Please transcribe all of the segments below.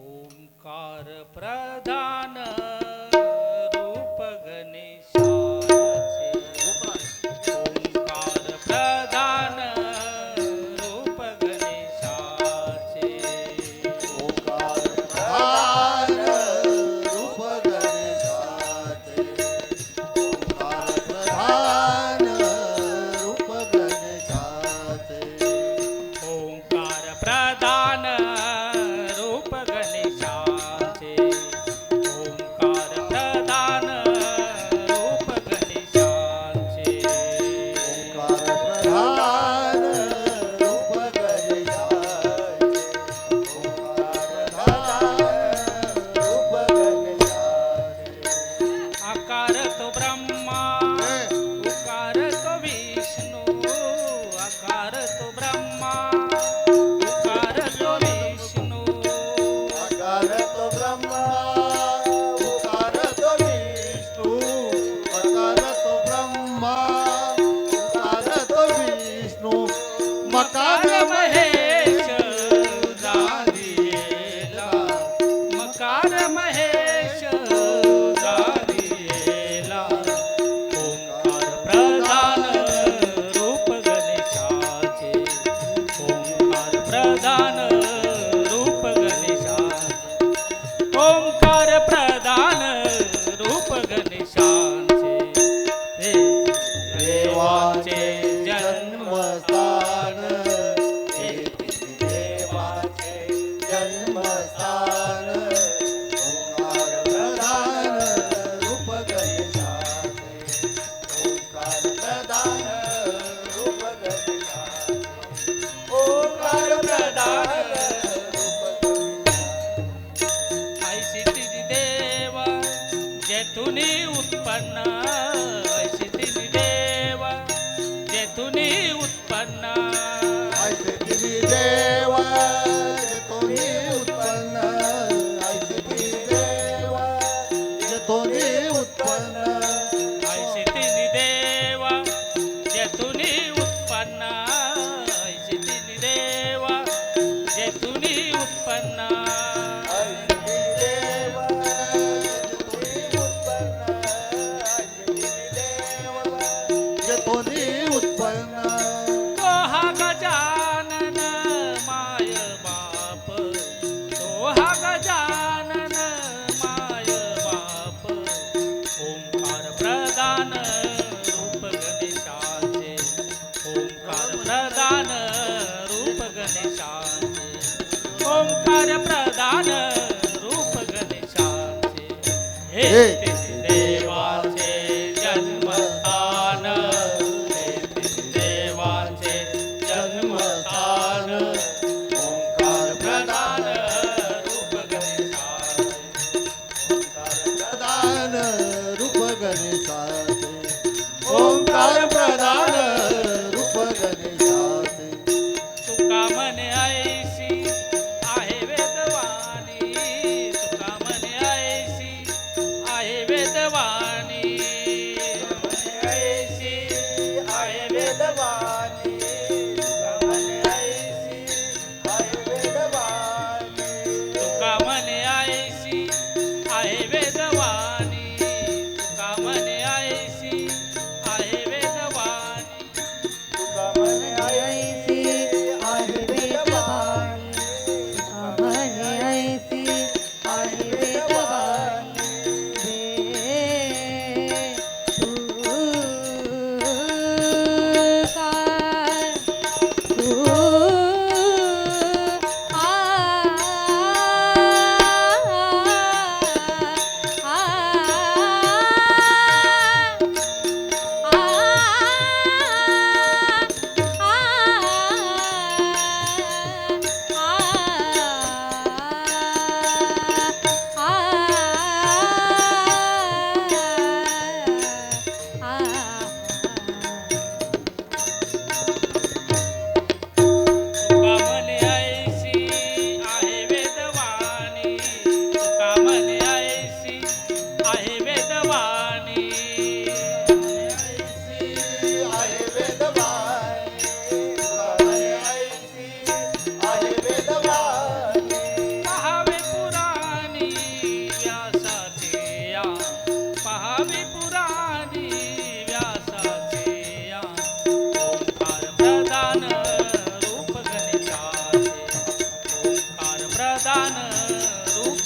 ओंकार प्रधान रूप गणेशाचे ओंकार प्रधान रूप गणेशाचे ओंकार प्रधान रूप गणेशाचे ओंकार प्रधान रूप गणेशाचे ओंकार प्रधान रूप गणेशाचे ओंकार प्रधान रूप गणेशाचे ओंकार प्रधान रूप गणेशाचे ओंकार प्रधान रूप गणेशाचे आकार तो ब्रह्मा उकार तो विष्णू आकार तो ब्रह्मा उकार तो विष्णू आकार तो ब्रह्मा उकार तो विष्णू आकार तो ब्रह्मा उकार तो विष्णू मकार मकार महेश जानियेला मकार महेश जानियेला ओंकार प्रधान रूप गणेशाचे ओंकार प्रधान रूप गणेशाचे ओंकार प्रधान रूप गणेशाचे हे देवाचे जन्मस्थान हे देवाचे जन्मस्थान ओंकार प्रधान रूप गणेशाचे ओंकार प्रधान रूप गणेशाचे ओंकार प्रधान रूप ऐशी तिन्ही देव जेथुनी उत्पन्न ऐशी तिन्ही देव जेथुनी उत्पन्न ऐसे तिन्ही देव जेथोनी उत्पन्न ऐसे तिन्ही देव जेथोनी उत्पन्न ऐशी तिन्ही देव जेथुनी उत्पन्न ऐशी तिन्ही देव जेथुनी उत्पन्न ऐसे तिन्ही देव जेथोनी उत्पन्न ऐसे तिन्ही देव जेथोनी उत्पन्न तो हा गजानन माय बाप तो हा गजानन माय बाप ओंकार प्रधान रूप गणेशाचे ओंकार प्रधान रूप गणेशाचे ओंकार प्रधान रूप गणेशाचे हे तिन्ही देवाचे जन्मस्थान हे तिन्ही देवाचे जन्मस्थान ओंकार प्रधान रूप गणेशाचे प्रधान रूप गणेशाचे ओंकार प्रधान रूप गणेशाचे तुका म्हणे ऐशी आहे वेदवाणी तुका म्हणे ऐशी आहे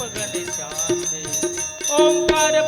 रूप गणेशाचे ओंकार